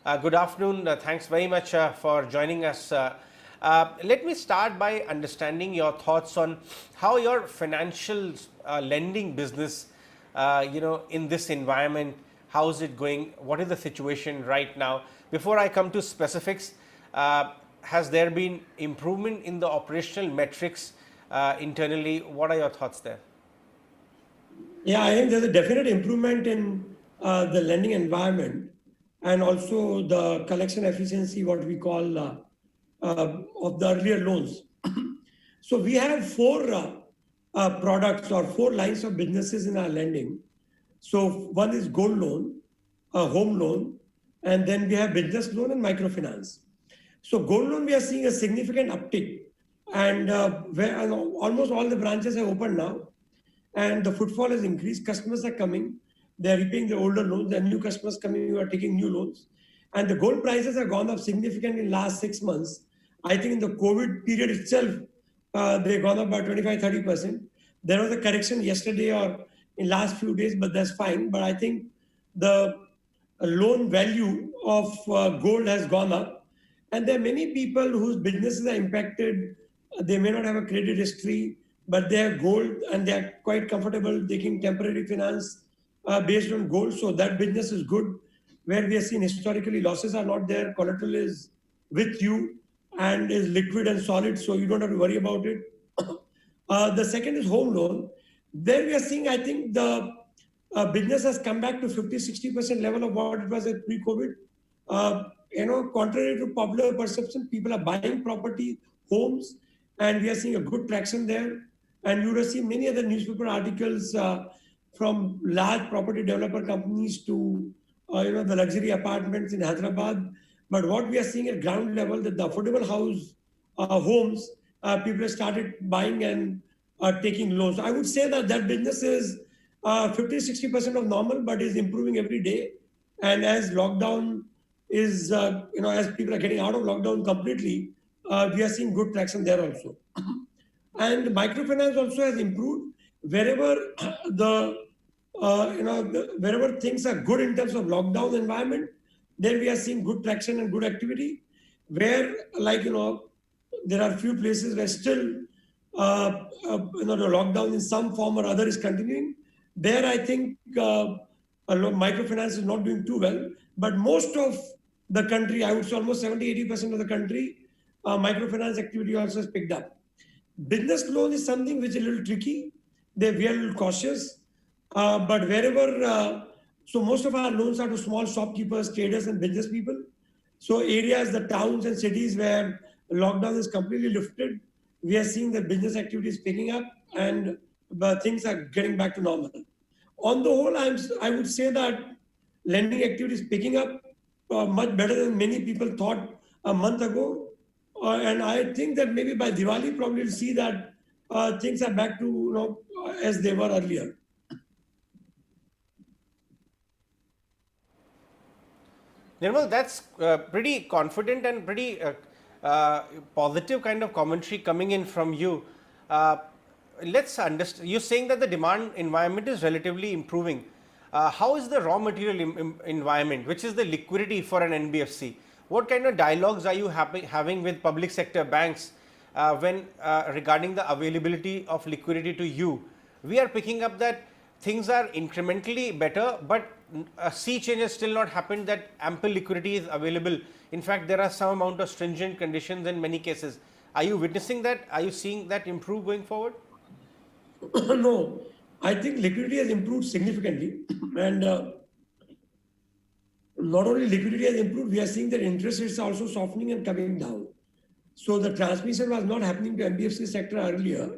Good afternoon. Thanks very much for joining us. Let me start by understanding your thoughts on how your financial lending business, in this environment, how is it going? What is the situation right now? Before I come to specifics, has there been improvement in the operational metrics internally? What are your thoughts there? Yeah, I think there's a definite improvement in the lending environment and also the collection efficiency, what we call of the earlier loans. So we have four products or four lines of businesses in our lending. So one is gold loan, home loan, and then we have business loan and microfinance. So gold loan, we are seeing a significant uptick, and almost all the branches are open now, and the footfall has increased. Customers are coming, they are repaying the older loans, and new customers coming who are taking new loans. And the gold prices have gone up significantly in the last 6 months. I think in the COVID period itself, they've gone up by 25-30%. There was a correction yesterday or in last few days, but that's fine. But I think the loan value of gold has gone up. And there are many people whose businesses are impacted. They may not have a credit history, but they have gold and they are quite comfortable taking temporary finance based on gold. So that business is good. Where we have seen historically losses are not there, collateral is with you and is liquid and solid, so you don't have to worry about it. The second is home loan. There we are seeing, I think the business has come back to 50-60% level of what it was at pre-COVID. Contrary to popular perception, people are buying property, homes, and we are seeing a good traction there. And you would have seen many other newspaper articles from large property developer companies to the luxury apartments in Hyderabad. But what we are seeing at ground level, that the affordable homes, people have started buying and taking loans. So I would say that that business is 50-60% of normal, but is improving every day. And as lockdown is, as people are getting out of lockdown completely, we are seeing good traction there also. And microfinance also has improved wherever wherever things are good in terms of lockdown environment. Then we are seeing good traction and good activity. Where there are few places where still the lockdown in some form or other is continuing. There I think microfinance is not doing too well. But most of the country, I would say almost 70-80% of the country, microfinance activity also has picked up. Business loan is something which is a little tricky. We are a little cautious. But wherever, so most of our loans are to small shopkeepers, traders, and business people. So areas, the towns and cities where lockdown is completely lifted, we are seeing that business activity is picking up and things are getting back to normal. On the whole, I would say that lending activity is picking up much better than many people thought a month ago. And I think that maybe by Diwali, probably we'll see that things are back to as they were earlier. Nirmal, that's pretty confident and pretty positive kind of commentary coming in from you. Let's understand. You're saying that the demand environment is relatively improving. How is the raw material environment, which is the liquidity for an NBFC? What kind of dialogues are you having with public sector banks when regarding the availability of liquidity to you? We are picking up that things are incrementally better, but a sea change has still not happened, that ample liquidity is available. In fact, there are some amount of stringent conditions in many cases. Are you witnessing that? Are you seeing that improve going forward? No, I think liquidity has improved significantly. And not only liquidity has improved, we are seeing that interest rates are also softening and coming down. So the transmission was not happening to NBFC sector earlier.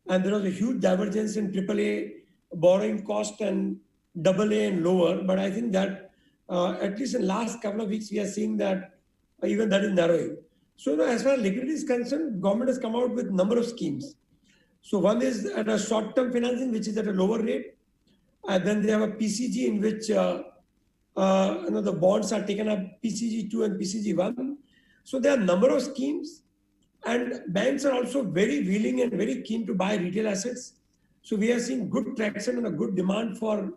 And there was a huge divergence in AAA borrowing cost and AA and lower. But I think that at least in the last couple of weeks, we are seeing that even that is narrowing. So as far as liquidity is concerned, government has come out with a number of schemes. So one is at a short-term financing, which is at a lower rate. And then they have a PCG in which the bonds are taken up, PCG2 and PCG1. So there are a number of schemes, and banks are also very willing and very keen to buy retail assets. So we are seeing good traction and a good demand for,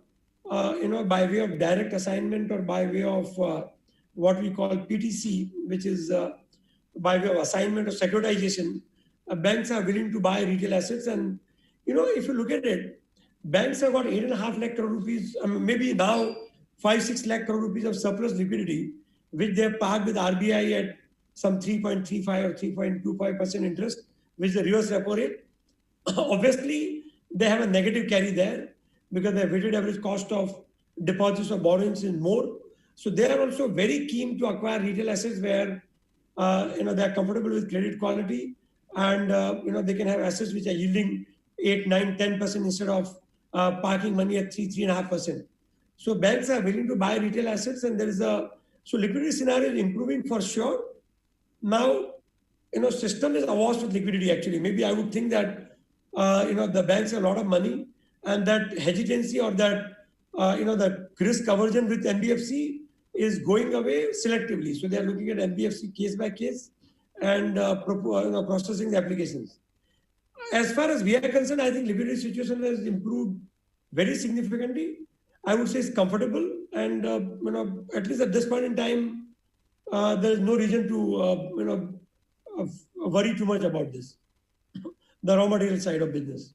by way of direct assignment or by way of what we call PTC, which is by way of assignment or securitization, banks are willing to buy retail assets. And, if you look at it, banks have got 8.5 lakh crore rupees, maybe now 5-6 lakh crore rupees of surplus liquidity, which they have parked with RBI at some 3.35 or 3.25% interest, which is the reverse repo rate. Obviously, they have a negative carry there because their weighted average cost of deposits or borrowings is more. So they are also very keen to acquire retail assets where they are comfortable with credit quality, and they can have assets which are yielding 8, 9, 10% instead of parking money at 3.5%. So banks are willing to buy retail assets, and there is so liquidity scenario is improving for sure. Now, system is awash with liquidity actually. Maybe I would think that, the banks have a lot of money, and that hesitancy or that, the risk aversion with NBFC is going away selectively. So they are looking at NBFC case by case and processing the applications. As far as we are concerned, I think liquidity situation has improved very significantly. I would say it's comfortable, and at least at this point in time, there is no reason to worry too much about this, the raw material side of business.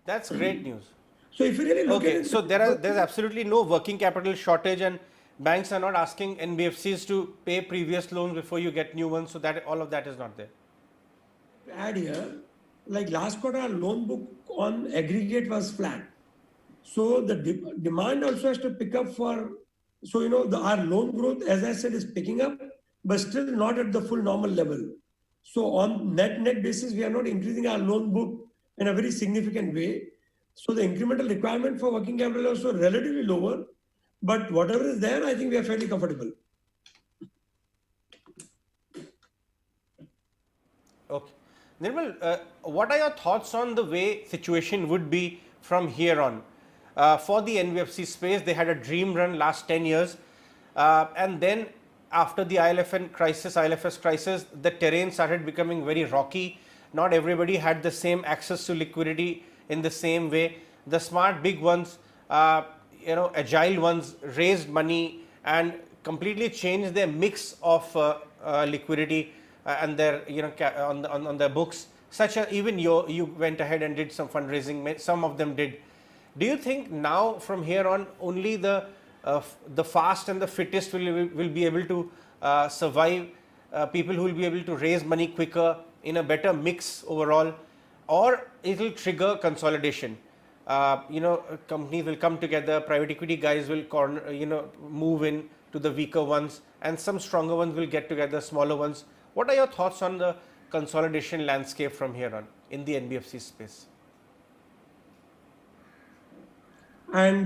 That's great news. So if you really look at Okay, it, so there's absolutely no working capital shortage, and banks are not asking NBFCs to pay previous loans before you get new ones. So that all of that is not there. add here, like last quarter, our loan book on aggregate was flat. So the demand also has to pick up for, so our loan growth, as I said, is picking up, but still not at the full normal level. So on net basis, we are not increasing our loan book in a very significant way. So the incremental requirement for working capital is also relatively lower, but whatever is there, I think we are fairly comfortable. Okay. Nirmal, what are your thoughts on the way situation would be from here on? For the NBFC space, they had a dream run last 10 years. And then after the ILFS crisis, the terrain started becoming very rocky. Not everybody had the same access to liquidity in the same way. The smart big ones, agile ones raised money and completely changed their mix of liquidity and their, on their books. Such as even you went ahead and did some fundraising. Some of them did. Do you think now from here on only the fast and the fittest will be able to survive? People who will be able to raise money quicker in a better mix overall, or it will trigger consolidation? Companies will come together, private equity guys will move in to the weaker ones, and some stronger ones will get together, smaller ones. What are your thoughts on the consolidation landscape from here on in the NBFC space? And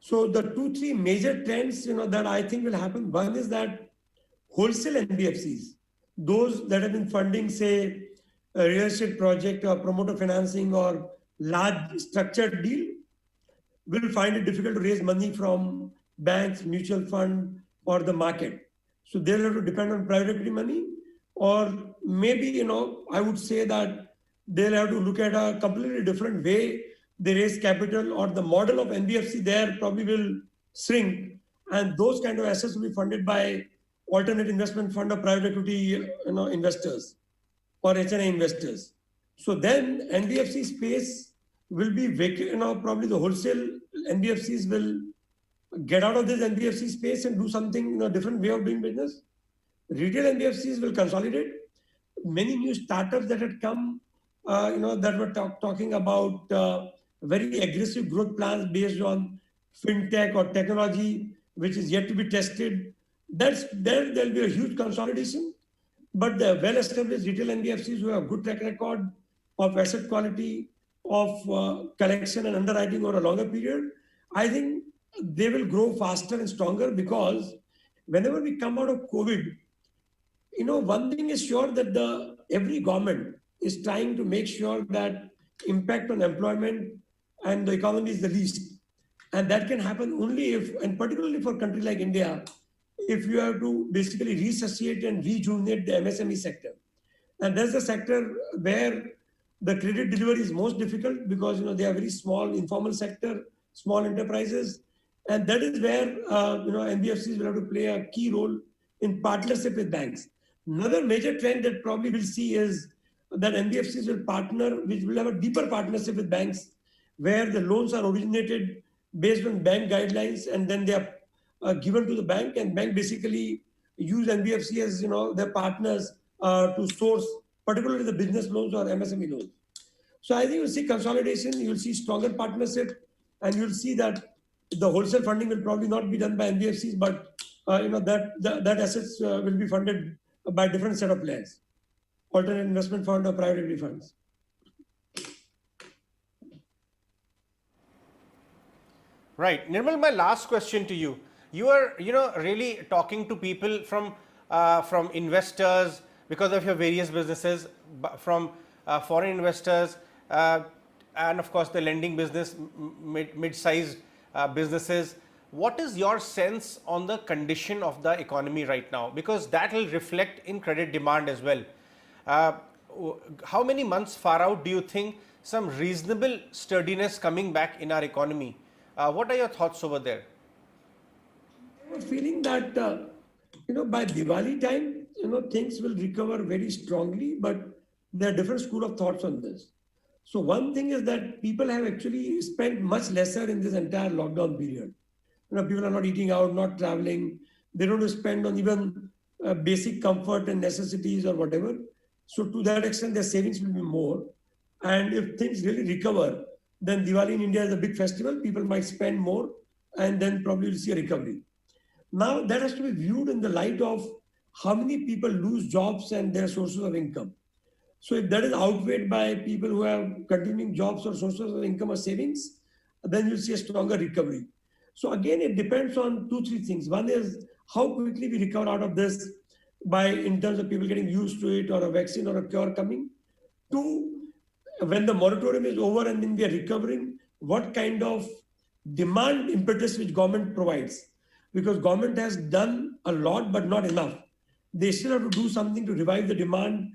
so the 2-3 major trends, that I think will happen. One is that wholesale NBFCs, those that have been funding, say, a real estate project or promoter financing or large structured deal, will find it difficult to raise money from banks, mutual fund, or the market. So they'll have to depend on private equity money, or maybe, I would say that they'll have to look at a completely different way they raise capital, or the model of NBFC there probably will shrink, and those kind of assets will be funded by alternate investment fund or private equity investors or HNI investors. So then NBFC space will be vacant. Probably the wholesale NBFCs will get out of this NBFC space and do something, different way of doing business. Retail NBFCs will consolidate. Many new startups that had come, that were talking about very aggressive growth plans based on fintech or technology, which is yet to be tested. There'll be a huge consolidation. But the well-established retail NBFCs who have good track record of asset quality, of collection and underwriting over a longer period, I think they will grow faster and stronger, because whenever we come out of COVID, one thing is sure, that every government is trying to make sure that impact on employment and the economy is the least. And that can happen only if, and particularly for a country like India, if you have to basically resuscitate and rejuvenate the MSME sector. And that's the sector where the credit delivery is most difficult, because they are very small, informal sector, small enterprises, And that is where NBFCs will have to play a key role in partnership with banks. Another major trend that probably we'll see is that NBFCs will partner, which will have a deeper partnership with banks, where the loans are originated based on bank guidelines, and then they are given to the bank, and bank basically use NBFC as their partners to source, particularly the business loans or MSME loans. So I think you'll see consolidation, you'll see stronger partnership, and you'll see that the wholesale funding will probably not be done by NBFCs, but that assets will be funded by different set of players, alternate investment fund or private equity funds. Right. Nirmal, my last question to you. You are, really talking to people from investors because of your various businesses, from foreign investors, and of course the lending business, mid-sized businesses. What is your sense on the condition of the economy right now? Because that will reflect in credit demand as well. How many months far out do you think some reasonable sturdiness coming back in our economy? What are your thoughts over there? I have a feeling that by Diwali time, things will recover very strongly, but there are different school of thoughts on this. So one thing is that people have actually spent much lesser in this entire lockdown period. People are not eating out, not traveling. They don't spend on even basic comfort and necessities or whatever. So to that extent, their savings will be more. And if things really recover, then Diwali in India is a big festival. People might spend more, and then probably we'll see a recovery. Now that has to be viewed in the light of how many people lose jobs and their sources of income. So if that is outweighed by people who have continuing jobs or sources of income or savings, then you'll see a stronger recovery. So again, it depends on 2-3 things. One is how quickly we recover out of this in terms of people getting used to it or a vaccine or a cure coming. Two, when the moratorium is over and then we are recovering, what kind of demand impetus which government provides. Because government has done a lot, but not enough. They still have to do something to revive the demand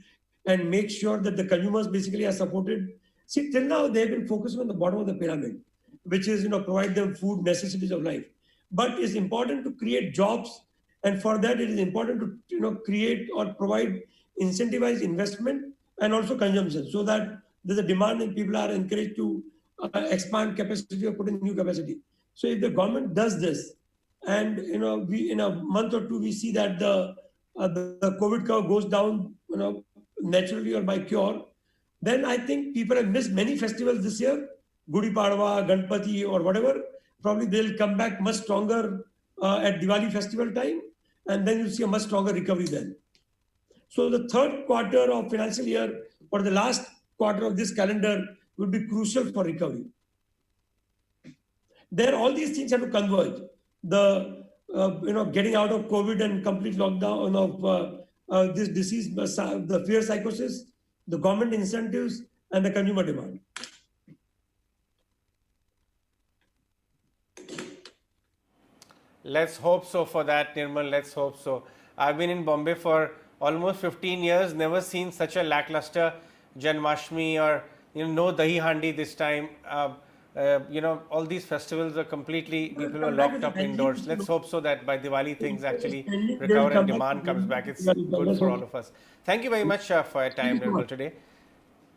and make sure that the consumers basically are supported. See, till now they've been focusing on the bottom of the pyramid, which is provide them food, necessities of life. But it's important to create jobs, and for that it is important to create or provide incentivized investment and also consumption, so that there's a demand and people are encouraged to expand capacity or put in new capacity. So if the government does this, and we in a month or two we see that the COVID curve goes down, naturally or by cure, then I think people have missed many festivals this year, Gudi Padwa, Ganpati or whatever. Probably they'll come back much stronger at Diwali festival time, and then you'll see a much stronger recovery then. So the third quarter of financial year or the last quarter of this calendar will be crucial for recovery. There, all these things have to converge. The getting out of COVID and complete lockdown of this disease, the fear psychosis, the government incentives, and the consumer demand. Let's hope so for that, Nirmal. Let's hope so. I've been in Bombay for almost 15 years, never seen such a lackluster Janmashtami or no Dahi Handi this time. All these festivals are completely, people are locked up indoors. Let's hope so that by Diwali things actually recover and demand comes back. It's good for all of us. Thank you very much for your time, Nirmal, today.